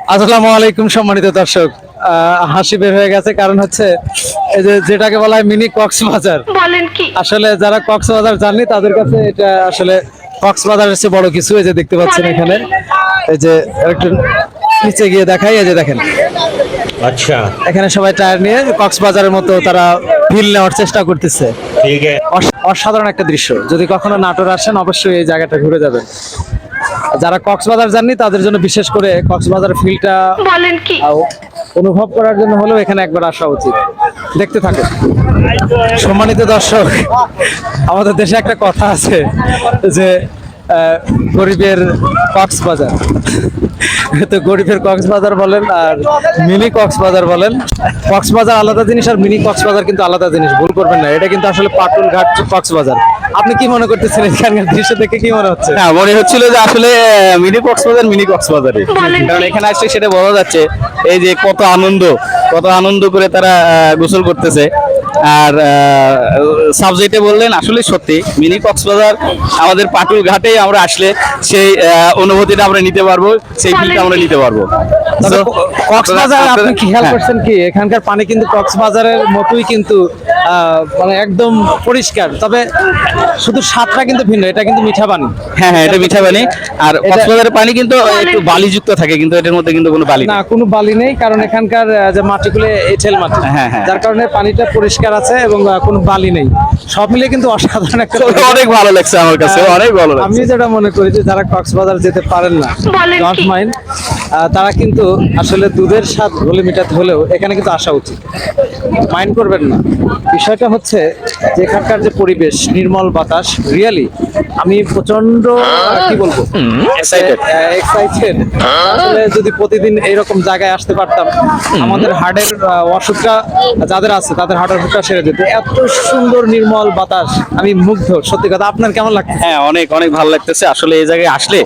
আসসালামু আলাইকুম সম্মানিত দর্শক। হাসি বের হয়ে গেছে, কারণ হচ্ছে এই যে যেটাকে বলা হয় মিনি কক্সবাজার। বলেন কি? আসলে যারা কক্সবাজার জাননি তাদের কাছে এটা আসলে কক্সবাজারের চেয়ে বড় কিছু। এই যে দেখতে পাচ্ছেন এখানে, এই যে একটু নিচে গিয়ে দেখাই, এই যে দেখেন अच्छा এখানে সবাই টায়ার নিয়ে কক্সবাজারের মতো তারা ফিল নেওয়ার চেষ্টা করতেছে। ठीक है। অসাধারণ একটা দৃশ্য। যদি কখনো নাটোর আসেন অবশ্যই এই জায়গাটা ঘুরে যাবেন। যারা কক্সবাজার যাননি তাদের জন্য বিশেষ করে কক্সবাজারের ফিলটা বলেন কি? অনুভব করার জন্য হলেও এখানে একবার আসা উচিত। দেখতে থাকুন সম্মানিত দর্শক। আমাদের দেশে একটা কথা আছে যে গরিবের কক্সবাজার, তো গরিবের কক্সবাজার বলেন আর মিনি কক্সবাজার বলেন, কক্সবাজার আলাদা জিনিস আর মিনি কক্সবাজার কিন্তু আলাদা জিনিস, ভুল করবেন না। এটা কিন্তু আসলে পাটুল ঘাট কক্সবাজার। আপনি কি মনে করতেছেন এখানকার দৃশ্য দেখে, কি মনে হচ্ছে? হ্যাঁ, মনে হচ্ছিল যে আসলে মিনি কক্সবাজারে, বলেন কারণ কি? এখানে আসলে সেটা বোঝা যাচ্ছে এই যে কত আনন্দ করে তারা গোসল করতেছে। আর সাবজেক্টে বললেন আসলে সত্যি মিনি কক্সবাজার আমাদের পাটুল ঘাটে আমরা আসলে সেই অনুভূতিটা আমরা নিতে পারবো, সেই ফিলটা আমরা নিতে পারবো। তবে So, কক্সবাজার আপনি আপনারা- কি খেয়াল হ্যাঁ। করছেন কি এখানকার পানি কিন্তু কক্সবাজারের মতোই কিন্তু মানে একদম পরিষ্কার, তবে শুধু স্বাদটা কিন্তু ভিন্ন। এটা কিন্তু মিঠা পানি। হ্যাঁ হ্যাঁ, এটা মিঠা পানি। আর কক্সবাজারের পানি কিন্তু একটু বালিযুক্ত থাকে, কিন্তু এটার মধ্যে কিন্তু কোনো বালি না, নেই। কোনো বালি নেই, কারণ এখানকার যে মাটিগুলো এঁটেল মাটি, হ্যাঁ, হ্যাঁ। যার কারণে পানিটা পরিষ্কার আছে এবং কোনো বালি নেই। সব মিলে কিন্তু অসাধারণ একটা তো অনেক ভালো লাগছে আমার কাছে, অনেক ভালো আমি লাগছে। যেটা মনে করি যে যারা কক্সবাজার যেতে পারেন না, বলেন ডোন্ট কি? মাইন্ড, তারা কিন্তু আসলে দুধের স্বাদ ঘোলে মেটাতে হলেও এখানে কিন্তু আসা উচিত। মাইন্ড করবেন না। বিষয়টা হচ্ছে যে এখানকার যে পরিবেশ, নির্মল বাতাস, রিয়েলি আমি প্রচন্ড কি বলবো, Excited. এক্সাইটেড। আসলে যদি প্রতিদিন এইরকম জায়গায় আসতে পারতাম, আমাদের হার্টের অসুখটা যাদের আছে তাদের হার্টের অসুখটা সেরে যেত। এত সুন্দর নির্মল বাতাস, আমি মুগ্ধ। সত্যি কথা, আপনার কেমন লাগছে? হ্যাঁ, অনেক অনেক ভালো লাগতেছে আসলে এই জায়গায় আসলে।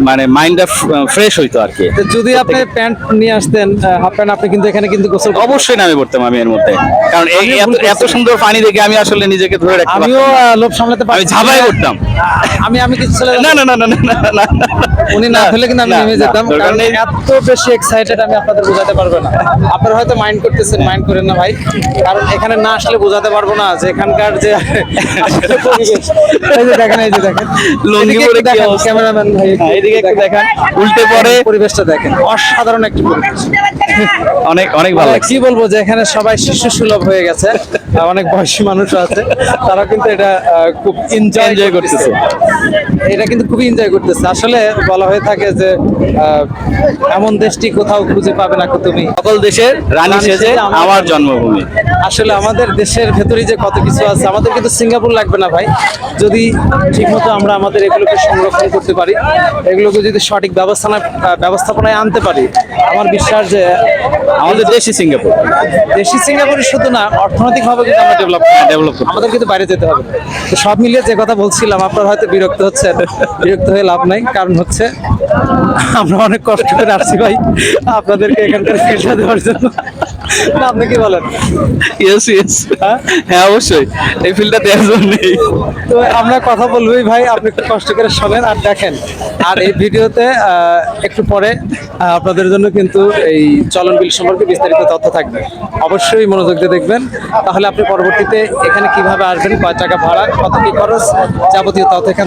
মানে মাইন্ডটা ফ্রেশ হইতো আর কি। তো যদি আপনি প্যান্ট নিয়ে আসতেন, হাফ প্যান্ট, আপনি কিন্তু এখানে কিন্তু গোসল করতে- অবশ্যই নামে পড়তাম আমি এর মধ্যে, কারণ এই আমিও এত ভুল এত করছি। সুন্দর পানি দেখে আমি আসলে নিজেকে ধরে রাখতে আমিও পারতাম না। লোভ সামলাতে আমি পারছি ঝাঁপাই না। করতাম। আমি কিছু ছেলে না না না না না না, না, না। উনি না ফেলে কিন্তু আমি না, নেমে না, যেতাম, দরকার কারণ নেই। এত বেশি এক্সাইটেড আমি আপনাদের বোঝাতে পারবো না। আপনারা হয়তো মাইন্ড করতেছেন, মাইন্ড করেন না ভাই, কারণ এখানে না আসলে বোঝাতে পারবো না যে এখানকার যে আসলে পরিবেশ। এই যে দেখেন, এই যে দেখেন লুঙ্গি এদিকে পরে একটু কি দেখেন, অবস্থা? ক্যামেরাম্যান ভাই হ্যাঁ, এদিকে একটু দেখান। উল্টে পড়ে পরিবেশটা দেখেন, অসাধারণ একটি পরিবেশ। অনেক অনেক ভালো লাগছে। কি বলবো যে এখানে সবাই শিশু সুলভ হয়ে গেছে, অনেক বয়সী মানুষও আছে, তারা কিন্তু এটা খুব এনজয় Enjoy করতেছে। করতেছে। এটা কিন্তু খুবই এনজয় করতেছে। আসলে বলা হয়ে থাকে যে এমন দেশটি কোথাও খুঁজে পাবে না তুমি। সকল দেশের রানী সেজে আমার জন্মভূমি। আসলে আমাদের দেশের ভেতরেই যে কত কিছু আছে, আমাদের কিন্তু সিঙ্গাপুর লাগবে না ভাই, যদি ঠিকমতো আমরা আমাদের এগুলোকে সংরক্ষণ করতে পারি, এগুলোকে যদি সঠিক ব্যবস্থাপনায় আনতে পারি, আমার বিশ্বাস যে আমাদের দেশই সিঙ্গাপুর। দেশি সিঙ্গাপুরে শুধু না, অর্থনৈতিকভাবে কিন্তু আমরা ডেভেলপ করতে, আমাদের কিন্তু বাইরে যেতে হবে। তো সব মিলিয়ে যে কথা বলছিলাম, আপনারা হয়তো বিরক্ত হচ্ছেন। বিরক্ত হয়ে লাভ নাই, কারণ হচ্ছে আমরা অনেক কষ্ট করে আসছি ভাই আপনাদেরকে এখানকার ফিল্ডটা দেওয়ার জন্য। না, আপনি কি বলেন? ইয়েস ইয়েস, হ্যাঁ অবশ্যই এই ফিল্ডটা দেওয়ার জন্যই। তো আমরা কথা বলবোই ভাই, আপনি একটু কষ্ট করে শোনেন আর দেখেন। আর এই ভিডিওতে একটু পরে আপনাদের জন্য কিন্তু এই চলন বিল সম্পর্কে বিস্তারিত তথ্য থাকবে। অবশ্যই মনোযোগ দিয়ে দেখবেন, তাহলে আপনি পরবর্তীতে এখানে কিভাবে আসবেন, কয় টাকা ভাড়া, কত কি খরচ, যাবতীয় তথ্য এখান